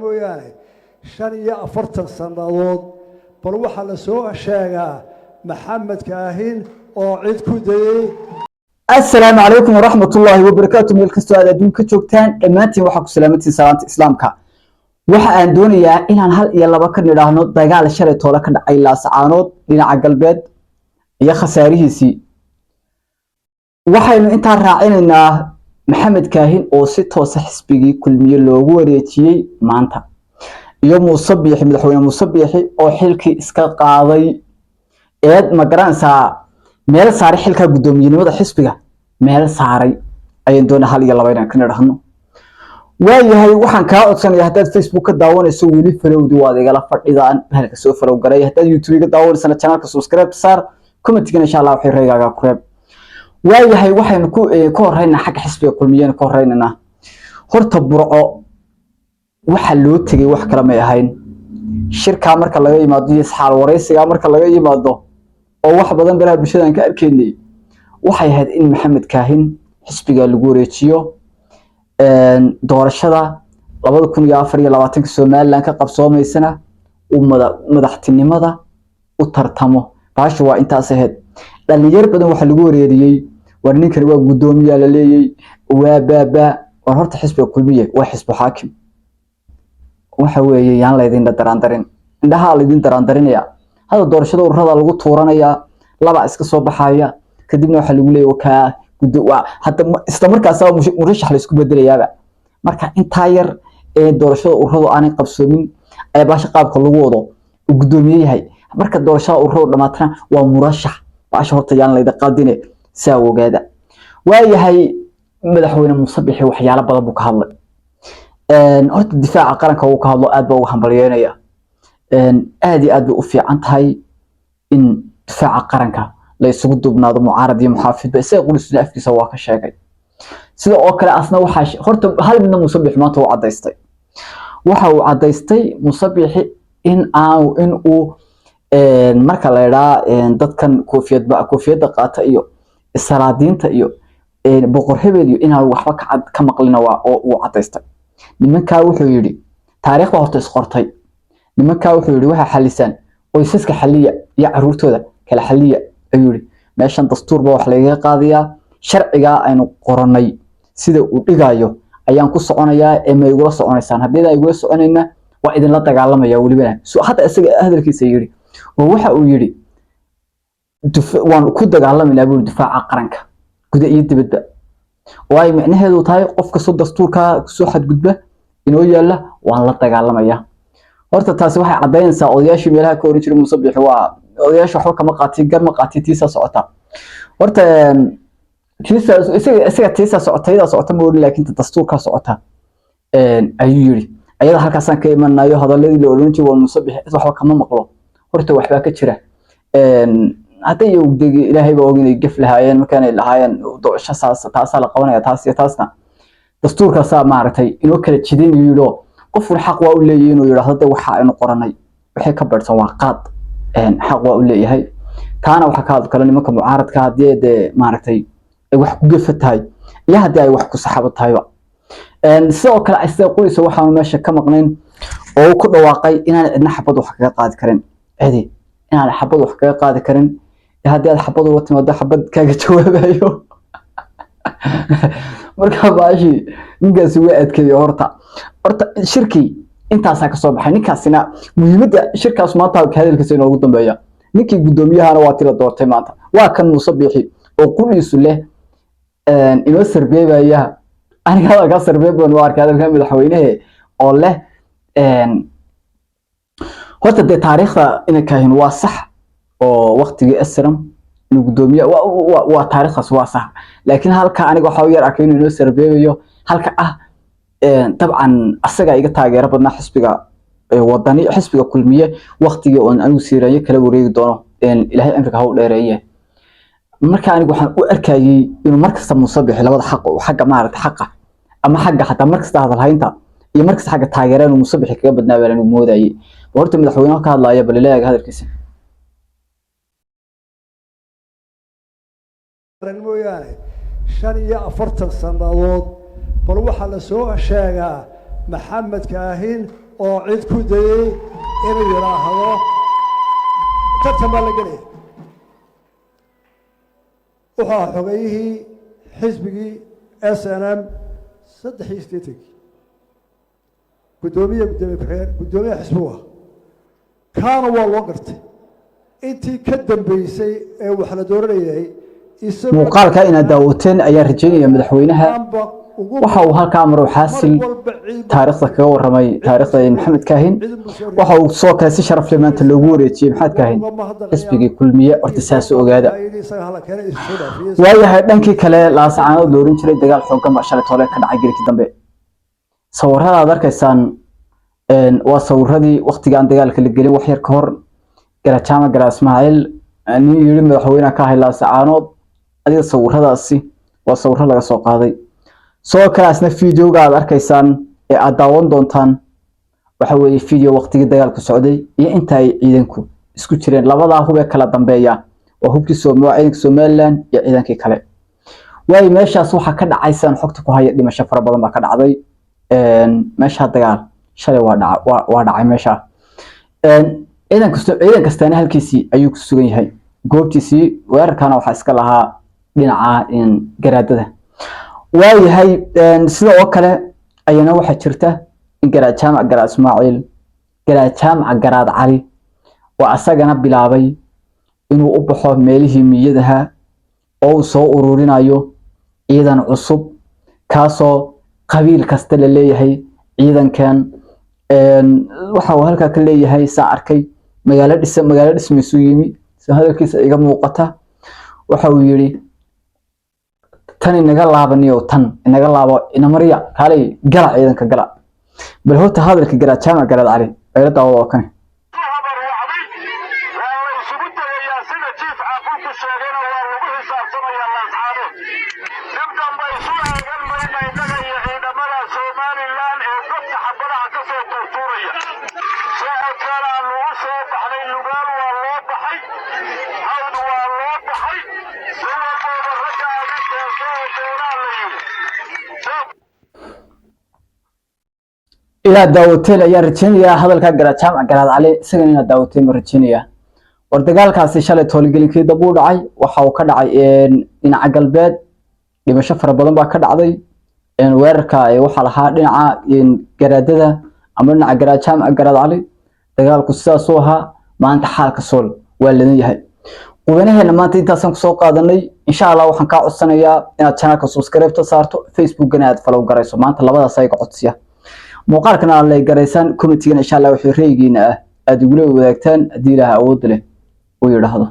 mooyaane 45 sanadood bal waxa la soo sheegaa maxamed kaahin oo cid ku dayay. السلام عليكم ورحمة الله وبركاته. ملك السؤال دون كجوكتان دمانتي waxa ku salaamantii salaanta islaamka. waxa aan doonayaa inaan hal iyo laba ka nidhaahno dagaal shalay toole ka dhacay Laascaanood dhinaca galbeed iyo khasaarihiisii. waxaynu inta raacinaynaa maxamed kaahin oo si toos ah xisbigii kulmiye loogu wareejiyay maanta iyo Muuse Biixi madaxweyne Muuse Biixi oo xilkii iska qaaday ma garanaysaa meel saaray xilka gudoomiyenimada xisbiga meel saaray ayaan doonaa hal iyo laba inaan ka nidhaahno. waayahay waxaan ka codsanayaa haddaad Facebook ka daawanayso weli falowdi waad igala fadhidaan halka soo falow garay haddaad YouTube ka daawanayso channelka subscribe saar comment-kana insha Allah wixii reegaaga ku reeb. waayahay waxaynu ku horeynaa xagga xisbiga kulmiyeen ku horeynaa horta Burco waxa loo tagay wax kala ma ahayn shirka marka laga yimaado isxaal wareysiga marka laga yimaado oo wax badan baraha bulshada ka arkaynay waxay ahayd in maxamed kaahin xisbiga lagu wareejiyo doorashada 2024 Soomaaliland ka qabsoomaysana uu madaxtinimada u tartamo baashu waa intaas ahayd dhalinyar badan waxa lagu wareeriyay war ninkan waa gudoomiye la leeyay waa baaba war horta xisbiga kulmiye waa xisbi xaakim waxa weeye yaan la idin darandarin indhaha la idin darandarinaya hada doorashada ururada lagu tuuranaya laba iska soo baxaya kadibna waxa lagu leeyahay ka gudoowa hadda isla markaas murashax la isku bedelayaaba marka inta yar ee doorashada ururadu aanay qabsoomin ay baasha qaabka lagu wado gudoomiye yahay marka doorashada ururadu dhamaatana waa murashax baasha horta yaan la idin qaldine saa ogaada. waayahay madaxweyne Muuse Biixi waxyaalo badan buu ka hadlay horta difaaca qaranka uu ka hadlo aad buu uga hambalyeynaya aad iyo aad bay u fiican tahay in difaaca qaranka la isugu dubnaado mucaarad iyo muxaafid ba isaga qulisna afkiisa waa ka sheegay sida oo kale asna waxa horta hal midna Muuse Biixi maanta uu cadeystay waxa uu cadeystay Muuse Biixi in uu marka la yiraahdo dadkan koofiyada qaata iyo salaadiinta iyo boqor hebel iyo inaan waxba ka maqlina waa oo uu cadeystay nimanka wuxuu yiri taariikhda horta isqortay nimanka wuxuu yiri waxa xalisan qoysaska xaliya iyo caruurtooda kala xaliya ayuu yiri meeshan dastuur ba wax laga qaadiyaa sharciga aynu qoranay sida uu dhigayo ayaan ku soconayaa ee ma igula soconaysaan haddii ay igula soconayna waa idin la dagaalamaya waliba soo hada isaga hadalkiisa yiri oo waxa uu yiri waan ku dagaalamayna buu difaaca qaranka gudaha iyo dibadda way macnaheedu tahay qofka soo dastuurka soo xadgudba inoo yaala waan la dagaalamaya horta taasi waxay cadeynaysaa odayaashii meelaha ka oran jiray Muuse Biixi waa odayaasha waxba kama qaati garma qaatitiisa socota horta isaga tiisa socota ma oran laakiin dastuurka socota ayuu yiri ayada halkaas aan ka imanayo hadaladii la oran jiray Muuse Biixi waxba kama maqlo horta waxba ka jira haday uu digi ilaahay baa ogin ay gaf lahaayeen markaan ay lahaayeen doorasho taas la qabanaya taas iyo taasna dastuurka saa maartay inoo kala jidin yiro qof xaq waa u leeyahay inuu yiraahdo waxa aynu qoranay wixii ka bartan waa qaad xaq waa u leeyahay taana waxa ka hadal kale nimanka mucaaradka hadii maartay ay wax ku gafatahay iyo hadii ay wax ku saxabatahay sidoo kale ay qoyso waxa meesha ka maqnayn oo ku dhawaaqay inaan cidna xabad wax kaga qaadi karin inaan xabad wax kaga qaadi karin hadii aad xabad uga timaado xabad kaaga jawaabayo marka baashi ninkaas waa adkeeyo horta shirkii intaas ka soo baxay ninkaasina muhiimada shirkaas maanta ka hadalkiisa inuu ugu dambeeyo ninkii gudoomiyahana waa tira doortay maanta waa kan Muuse Biixi oo qudhiisu leh inoo sarbeebaya aniga ka sarbeeban waa arkaa hadalka madaxweynaha oo leh horta de taariikhda in kaahin waa sax oo waqtigii asram inuu gudoomiye waa taariikhdaas waa sax laakiin halka aniga waxa yar arkay inuu sarbeebayo halka طبعا asaga iga taageero badna xisbiga wadani xisbiga kulmiye waqtiga oo anigu siirayo kala wareegi doono ilaahay amriga haw dheereeyay marka anigu waxaan u arkayay inuu markasta Muuse Biixi labada xaq oo xagga maaragtay xaqa ama xagga hada markasta hadal haynta iyo markasta xagga taageerada Muuse Biixi kaga badnaa baan moodayay horta madaxweynaha ka hadlaya bal ilaahay hadalkiisa mooyaane 45 sannadood bal waxaa la soo sheegaa maxamed kaahin oo cid ku dayay inuu yiraahdo tartan la galay waxa xogayihii xisbigii SNM 3 gudoomiye xisbiga kaana waa loo gartay intii ka dambeysay ee wax la dooranayay muuqaalka ina daawateen ayaa rajeynaya madaxweynaha waxa uu halka amro xaasil taariikhda kaga waramay taariikhda maxamed kaahin waxa uu soo kale si sharaf leh maanta loogu wareejiyay maxamed kaahin xisbigii kulmiye ortisaas ogaada waayahay dhankii kale laasacaanood loorin jiray dagaal xooggan baa shalay toole ka dhacay gelikii dambe sawirada aad arkaysaan waa sawiradii waqtigaan dagaalka la gelin wax yar ka hor garajaama gara Ismaaciil nin yiri madaxweynaha ka hay laasacaanood adiga sawiradaasi waa sawirro laga soo qaaday soo kalaasna fiidiyowga aad arkaysaan ee aad daawan doontaan waxa weeye fiidiyow waqtigii dagaalku socday iyo inta ay ciidanku isku jireen labada hub ee kala dambeeya waa hubkii Somaliland iyo ciidankii kale way meeshaas waxa ka dhacaysan xogta ku haya dhimasho fara badan baa ka dhacday meesha dagaal shalay waa dhacay meesha ciidan kastaana halkiisii ayuu ku sugan yahay goobtiisii weerarkana waxa iska lahaa dhinaca garaadada waayahay sida oo kale ayana waxa jirta in garajaamac gara Ismaaciil garajaamac garaad Cali waa asagana bilaabay inuu u baxo meelihii miyadaha oo soo ururinayo ciidan cusub kaasoo qabiil kasta la leeyahay ciidankan waxa uu halka ka leeyahay saa arkay magaalo dhismaysu yimi soo hadalkiisa iga muuqata waxa uu yiri tan inaga laabaniyo tan inaga laabo ina mariya kaalay gala ciidanka gala bal hota hadalka garajaamac garaad Cali ay la daawado kan إلى داوتين يا رجينيا هذا الكجرا جامع جراد علي سجننا داوتين مرجينيا وردقال كاسي شالي تولي كي دبور عي وحاو كدعي إن عقل بيت لما شفر بدن با كدعي إن ويركا وحالها دينعا إن جرادة أمرنا عقرا جامع جراد علي دقال كساسوها ما أنت حالك سول ولا هي وبينها لما أنت تاسم سوق قادني إن شاء الله وحنكا عصنيا إن channel سبسكرايب تصارتو فيسبوك جناد فلو جريسو ما أنت لبدا سايق عطسيا muuqaalkana aad la garaysan commentiga insha Allah wuxuu reegiina aad ugu wadaagtaan hadii ilaahay awood leh uu yiraahdo